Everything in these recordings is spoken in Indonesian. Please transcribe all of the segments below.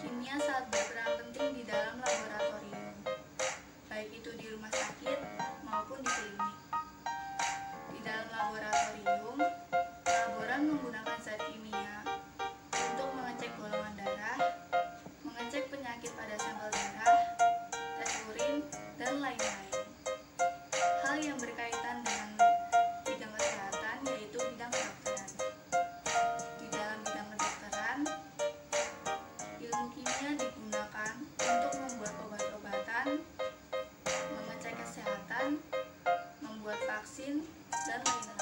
kimia sangat berperan penting di dalam laboratorium, baik itu di rumah sakit maupun di klinik. Di dalam laboratorium, laboran menggunakan zat kimia untuk mengecek golongan darah, mengecek penyakit pada sampel darah, tes urin, dan lain-lain. Hal yang berkaitan dengan bidang kesehatan yaitu bidang kedokteran. Di dalam bidang kedokteran, ilmu kimia digunakan untuk membuat obat-obatan, mengecek kesehatan, membuat vaksin, dan lain-lain.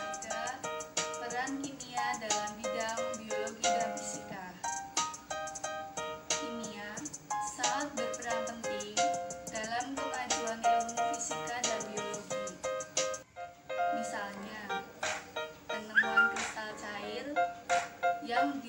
Peran kimia dalam bidang biologi dan fisika. Kimia sangat berperan penting dalam kemajuan ilmu fisika dan biologi. Misalnya, penemuan kristal cair yang